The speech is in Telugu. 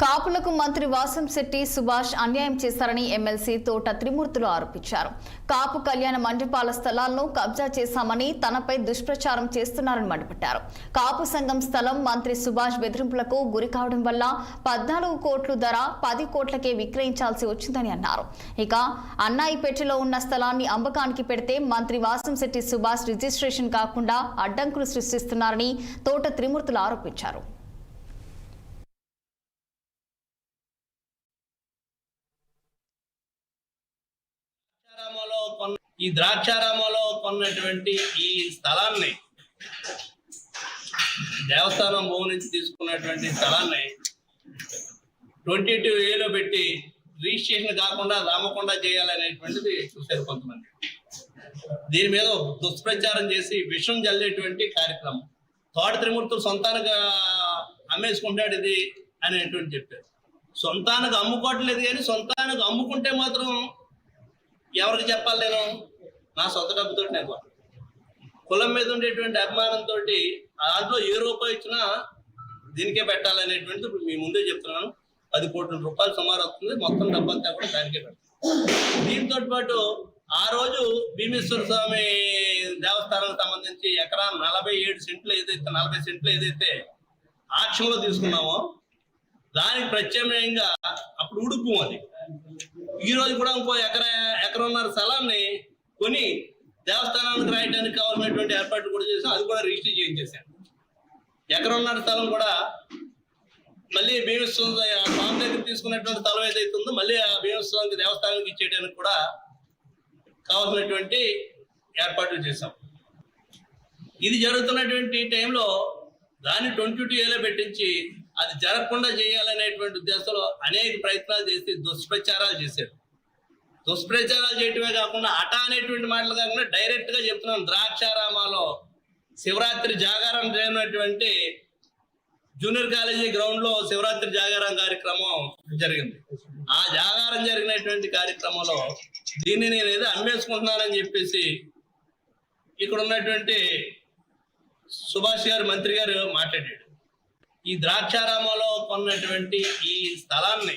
కాపులకు మంత్రి వాసంశెట్టి సుభాష్ అన్యాయం చేశారని ఎమ్మెల్సీ తోట త్రిమూర్తులు ఆరోపించారు. కాపు కళ్యాణ మండపాల స్థలాలను కబ్జా చేశామని తనపై దుష్ప్రచారం చేస్తున్నారని మండిపడ్డారు. కాపు సంఘం స్థలం మంత్రి సుభాష్ బెదిరింపులకు గురి కావడం వల్ల 14 కోట్ల ధర 10 కోట్లకే విక్రయించాల్సి వచ్చిందని అన్నారు. ఇక అన్నాయిపేటలో ఉన్న స్థలాన్ని అమ్మకానికి పెడితే మంత్రి వాసంశెట్టి సుభాష్ రిజిస్ట్రేషన్ కాకుండా అడ్డంకులు సృష్టిస్తున్నారని తోట త్రిమూర్తులు ఆరోపించారు. ఈ ద్రాక్షారామంలో కొన్నటువంటి ఈ స్థలాన్ని దేవస్థానం భూమి నుంచి తీసుకున్నటువంటి స్థలాన్ని 22A పెట్టి రిజిస్ట్రేషన్ కాకుండా రామకుండా చేయాలనేటువంటిది చూశారు కొంతమంది. దీని మీద దుష్ప్రచారం చేసి విషం జల్లేటువంటి కార్యక్రమం. తోట త్రిమూర్తులు సొంతానికి అమ్మేసుకుంటాడు ఇది అనేటువంటి చెప్పారు. సొంతానికి అమ్ముకోవట్లేదు, కానీ సొంతానికి అమ్ముకుంటే మాత్రం ఎవరికి చెప్పాలి? నేను నా సొంత డబ్బుతో నేను కులం మీద ఉండేటువంటి అభిమానంతో దాంట్లో ఏ రూపాయి ఇచ్చినా దీనికే పెట్టాలనేటువంటిది ఇప్పుడు మీ ముందే చెప్తున్నాను. 10 కోట్ల రూపాయలు సుమారు వస్తుంది. మొత్తం డబ్బంతా కూడా దానికే పెడతాం. దీంతో పాటు ఆ రోజు భీమేశ్వర స్వామి దేవస్థానానికి సంబంధించి ఎకరా 47 సెంట్లు ఏదైతే 40 సెంట్లు ఏదైతే ఆక్షన్లో తీసుకున్నామో దానికి ప్రత్యామ్నాయంగా అప్పుడు ఉడుపు అది. ఈ రోజు కూడా ఇంకో ఎకరన్నర స్థలాన్ని కొని దేవస్థానానికి రాయడానికి కావాల్సినటువంటి ఏర్పాట్లు కూడా చేసాం. అది కూడా రిజిస్టర్ చేయించేసాం. ఎకరన్నర స్థలం కూడా మళ్ళీ భీమేశ్వర స్వామి దగ్గర తీసుకున్నటువంటి స్థలం ఏదైతే ఉందో మళ్ళీ ఆ భీమేశ్వర దేవస్థానానికి ఇచ్చేయడానికి కూడా కావాల్సినటువంటి ఏర్పాట్లు చేశాం. ఇది జరుగుతున్నటువంటి టైంలో దాన్ని 22A పెట్టించి అది జరగకుండా చేయాలనేటువంటి ఉద్దేశంలో అనేక ప్రయత్నాలు చేసి దుష్ప్రచారాలు చేశారు. దుష్ప్రచారాలు చేయటమే కాకుండా అనేటువంటి మాటలు కాకుండా డైరెక్ట్ గా చెప్తున్నాను. ద్రాక్షారామాలో శివరాత్రి జాగారం జరిగినటువంటి జూనియర్ కాలేజీ గ్రౌండ్ లో శివరాత్రి జాగారం కార్యక్రమం జరిగింది. ఆ జాగారం జరిగినటువంటి కార్యక్రమంలో దీన్ని నేను ఏదో అమ్మేసుకుంటున్నానని చెప్పేసి ఇక్కడ ఉన్నటువంటి సుభాష్ గారు మంత్రి గారు మాట్లాడాడు. ఈ ద్రాక్షారామంలో కొన్నటువంటి ఈ స్థలాన్ని